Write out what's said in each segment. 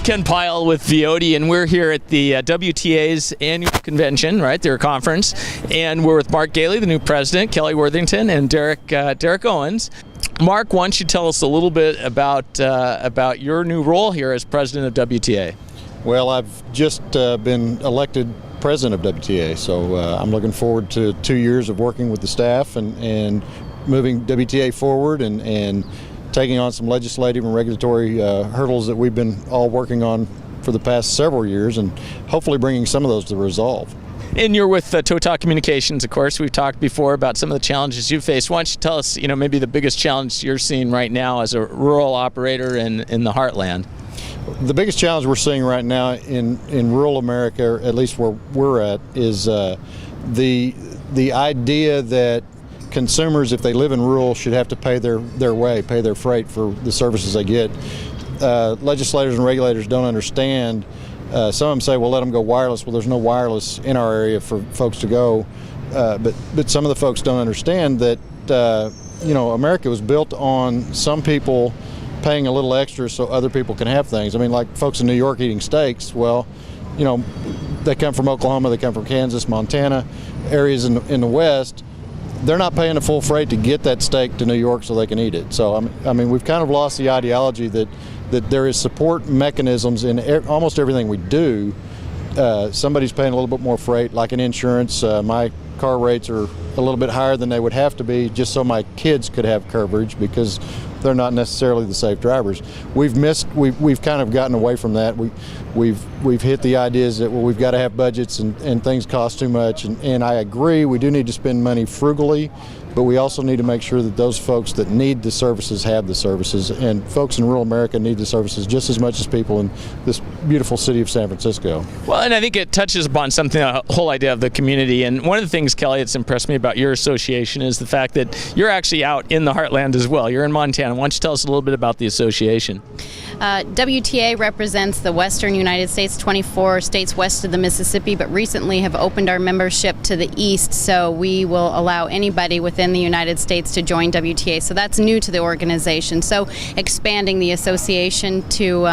Ken Pyle with Vioti, and we're here at the WTA's annual convention, right, their conference, and we're with Mark Gailey, the new president, Kelly Worthington, and Derek Owens. Mark, why don't you tell us a little bit about your new role here as president of WTA? Well, I've just been elected president of WTA, so I'm looking forward to 2 years of working with the staff and moving WTA forward and taking on some legislative and regulatory hurdles that we've been all working on for the past several years, and hopefully bringing some of those to resolve. And you're with Totah Communications, of course. We've talked before about some of the challenges you face. Why don't you tell us, maybe the biggest challenge you're seeing right now as a rural operator in the heartland? The biggest challenge we're seeing right now in rural America, or at least where we're at, is the idea that consumers, if they live in rural, should have to pay pay their freight for the services they get. Legislators and regulators don't understand. Some of them say, well, let them go wireless. Well, there's no wireless in our area for folks to go. But some of the folks don't understand that, America was built on some people paying a little extra so other people can have things. I mean, like folks in New York eating steaks, well, they come from Oklahoma, they come from Kansas, Montana, areas in the West. They're not paying the full freight to get that steak to New York so they can eat it. So, I mean, we've kind of lost the ideology that there is support mechanisms in almost everything we do. Somebody's paying a little bit more freight, like in insurance. My car rates are a little bit higher than they would have to be just so my kids could have coverage, because they're not necessarily the safe drivers. We've kind of gotten away from that. We've hit the ideas that, well, we've got to have budgets and things cost too much, and I agree, we do need to spend money frugally, but we also need to make sure that those folks that need the services have the services, and folks in rural America need the services just as much as people in this beautiful city of San Francisco. Well, and I think it touches upon something, the whole idea of the community. And one of the things, Kelly, that's impressed me about your association is the fact that you're actually out in the heartland as well. You're in Montana. Why don't you tell us a little bit about the association? WTA represents the western United States, 24 states west of the Mississippi, but recently have opened our membership to the east, so we will allow anybody within the United States to join WTA. So that's new to the organization. So expanding the association to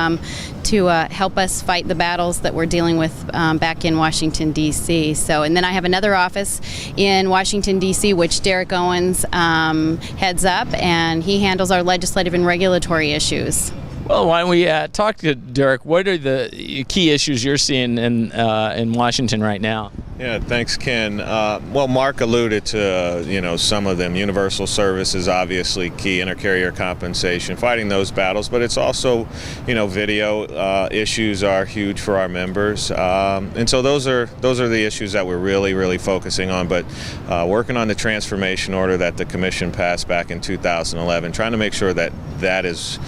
help us fight the battles that we're dealing with back in Washington, D.C. And then I have another office in Washington, D.C., which Derek Owens heads up, and he handles our legislative and regulatory issues. Well, why don't we talk to Derek? What are the key issues you're seeing in Washington right now? Yeah, thanks, Ken. Well, Mark alluded to some of them. Universal service is obviously key, intercarrier compensation, fighting those battles. But it's also, video issues are huge for our members, and so those are the issues that we're really focusing on. But working on the transformation order that the Commission passed back in 2011, trying to make sure that is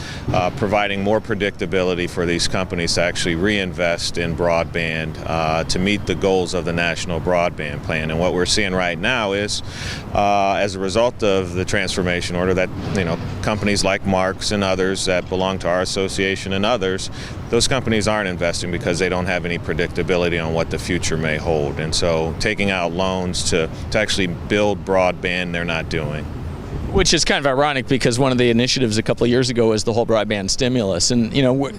providing more predictability for these companies to actually reinvest in broadband to meet the goals of the National Broadband Plan. And what we're seeing right now is, as a result of the transformation order, that companies like Mark's and others that belong to our association and others, those companies aren't investing because they don't have any predictability on what the future may hold. And so taking out loans to actually build broadband, they're not doing. Which is kind of ironic, because one of the initiatives a couple of years ago was the whole broadband stimulus, and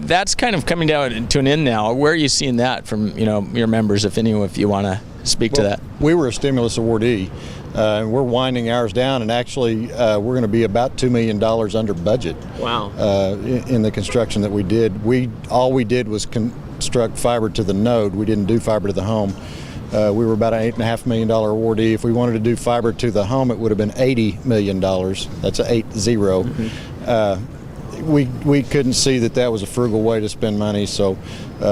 that's kind of coming down to an end now. Where are you seeing that from your members, if you want to speak to that? We were a stimulus awardee, and we're winding ours down, and actually we're going to be about $2 million under budget. Wow! In the construction that we did, all we did was construct fiber to the node. We didn't do fiber to the home. We were about an $8.5 million awardee. If we wanted to do fiber to the home, it would have been $80 million. That's an 80. Mm-hmm. We couldn't see that was a frugal way to spend money, so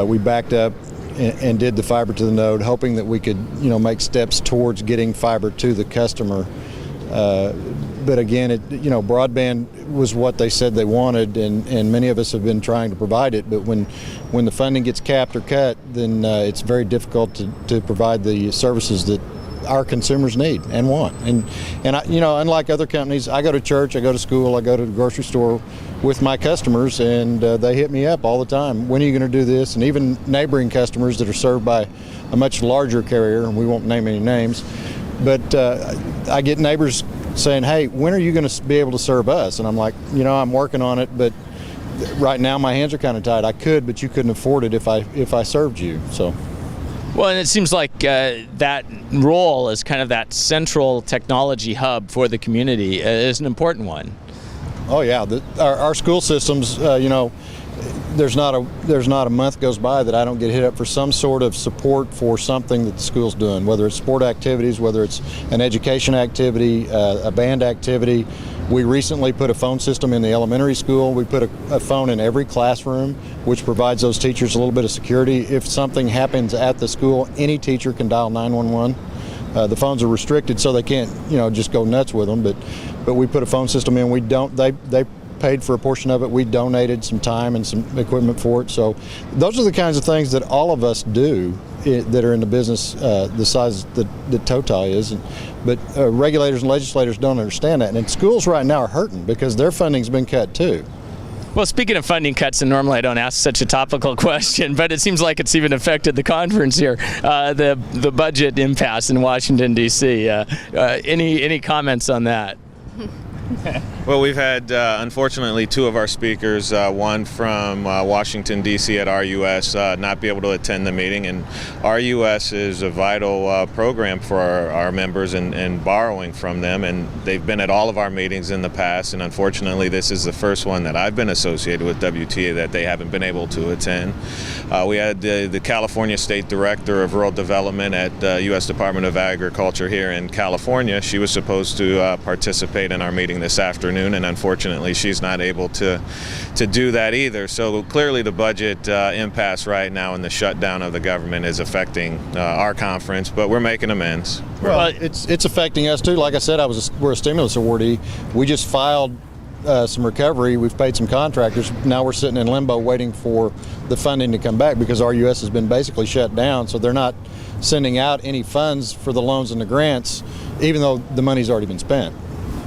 we backed up and did the fiber to the node, hoping that we could, make steps towards getting fiber to the customer. But again, broadband was what they said they wanted, and many of us have been trying to provide it. But when the funding gets capped or cut, then it's very difficult to provide the services that our consumers need and want. And unlike other companies, I go to church, I go to school, I go to the grocery store with my customers, and they hit me up all the time. When are you going to do this? And even neighboring customers that are served by a much larger carrier, and we won't name any names, but I get neighbors saying, hey, when are you going to be able to serve us? And I'm like, I'm working on it, but right now my hands are kind of tied. I could, but you couldn't afford it if I served you. So. Well, and it seems like that role as kind of that central technology hub for the community is an important one. Oh yeah, our school systems, there's not a month goes by that I don't get hit up for some sort of support for something that the school's doing, whether it's sport activities, whether it's an education activity, a band activity. We recently put a phone system in the elementary school. We put a phone in every classroom, which provides those teachers a little bit of security. If something happens at the school, any teacher can dial 911. The phones are restricted, so they can't, just go nuts with them. But we put a phone system in. They paid for a portion of it. We donated some time and some equipment for it. So those are the kinds of things that all of us do that are in the business the size that Totah is. But regulators and legislators don't understand that. And schools right now are hurting because their funding's been cut too. Well, speaking of funding cuts, and normally I don't ask such a topical question, but it seems like it's even affected the conference here, the budget impasse in Washington, D.C. Any comments on that? Well, we've had, unfortunately, two of our speakers, one from Washington, D.C. at RUS, not be able to attend the meeting. And RUS is a vital program for our members and borrowing from them. And they've been at all of our meetings in the past. And unfortunately, this is the first one that I've been associated with WTA that they haven't been able to attend. We had the California State Director of Rural Development at the U.S. Department of Agriculture here in California. She was supposed to participate in our meeting this afternoon, and unfortunately she's not able to do that either. So clearly the budget impasse right now and the shutdown of the government is affecting our conference, but we're making amends. Well, it's affecting us too. Like I said, we're a stimulus awardee. We just filed some recovery. We've paid some contractors. Now we're sitting in limbo waiting for the funding to come back because RUS has been basically shut down, so they're not sending out any funds for the loans and the grants, even though the money's already been spent.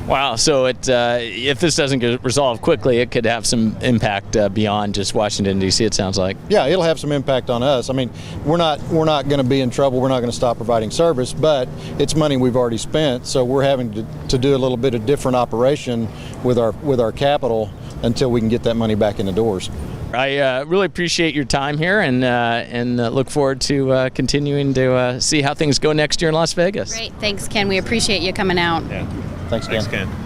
Wow, so if this doesn't get resolved quickly, it could have some impact beyond just Washington, D.C., it sounds like. Yeah, it'll have some impact on us. I mean, we're not going to be in trouble. We're not going to stop providing service, but it's money we've already spent, so we're having to do a little bit of different operation with our capital until we can get that money back in the doors. I really appreciate your time here and look forward to continuing to see how things go next year in Las Vegas. Great. Thanks, Ken. We appreciate you coming out. Yeah. Thanks, Ken. Thanks, Ken.